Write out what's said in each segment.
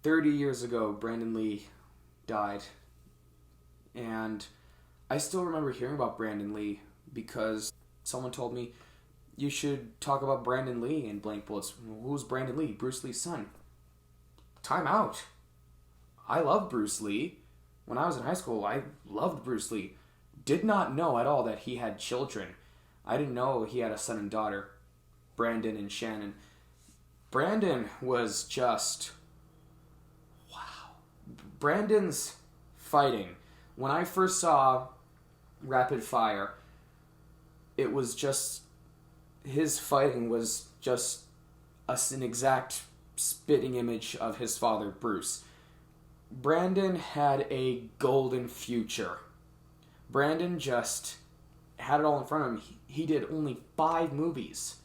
30 years ago, Brandon Lee died. And I still remember hearing about Brandon Lee because someone told me, you should talk about Brandon Lee in Blank Bullets. Who's Brandon Lee? Bruce Lee's son. Time out. I love Bruce Lee. When I was in high school, I loved Bruce Lee. Did not know at all that he had children. I didn't know he had a son and daughter, Brandon and Shannon. Brandon was just... wow. Brandon's fighting. When I first saw Rapid Fire, it was just... his fighting was just an exact spitting image of his father, Bruce. Brandon had a golden future. Brandon just had it all in front of him. He did only 5 movies.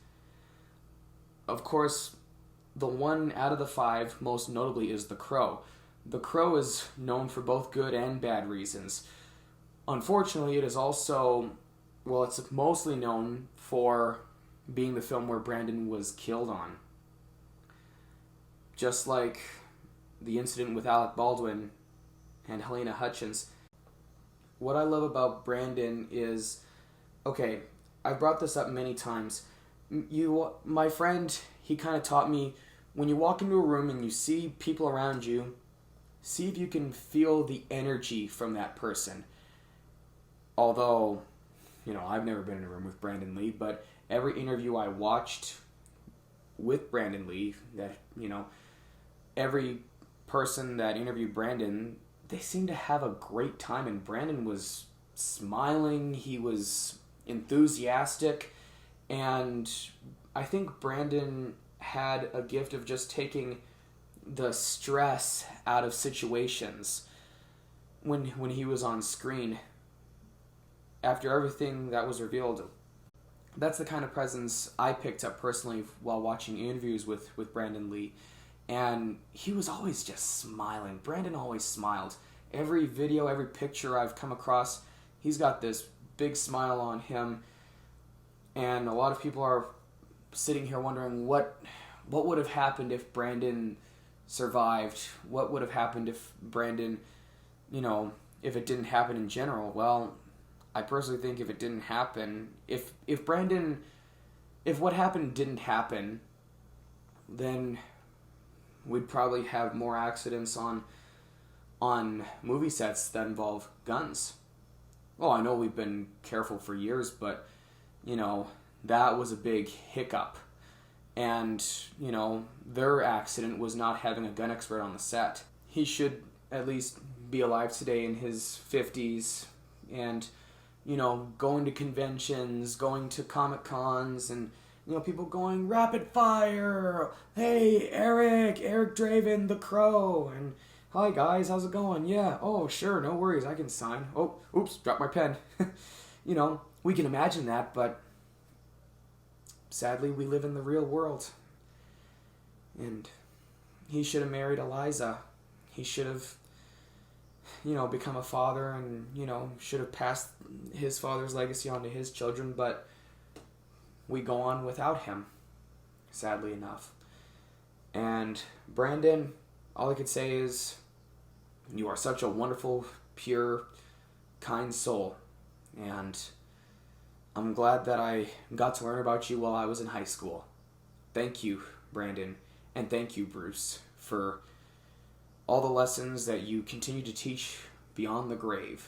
Of course, the one out of the 5, most notably, is The Crow. The Crow is known for both good and bad reasons. Unfortunately, it is also, well, it's mostly known for being the film where Brandon was killed on. Just like the incident with Alec Baldwin and Helena Hutchins. What I love about Brandon is, okay, I've brought this up many times. My friend, he kind of taught me, when you walk into a room and you see people around you, see if you can feel the energy from that person. Although, I've never been in a room with Brandon Lee, but every interview I watched with Brandon Lee, every person that interviewed Brandon, they seemed to have a great time, and Brandon was smiling, he was enthusiastic, and I think Brandon had a gift of just taking the stress out of situations when he was on screen. After everything that was revealed, that's the kind of presence I picked up personally while watching interviews with Brandon Lee. And he was always just smiling. Brandon always smiled. Every video, every picture I've come across, he's got this big smile on him. And a lot of people are sitting here wondering what would have happened if Brandon survived? What would have happened if Brandon, if it didn't happen in general? Well, I personally think if it didn't happen, if what happened didn't happen, then we'd probably have more accidents on movie sets that involve guns. Well, I know we've been careful for years, but, that was a big hiccup. And, their accident was not having a gun expert on the set. He should at least be alive today in his 50s and, going to conventions, going to Comic Cons, and, people going, Rapid Fire! Hey, Eric Draven, The Crow! And, hi guys, how's it going? Yeah, oh, sure, no worries, I can sign. Oh, oops, dropped my pen. We can imagine that, but sadly, we live in the real world. And he should have married Eliza. He should have, become a father and, should have passed his father's legacy on to his children, but we go on without him, sadly enough. And Brandon, all I could say is, you are such a wonderful, pure, kind soul. And I'm glad that I got to learn about you while I was in high school. Thank you, Brandon, and thank you, Bruce, for all the lessons that you continue to teach beyond the grave.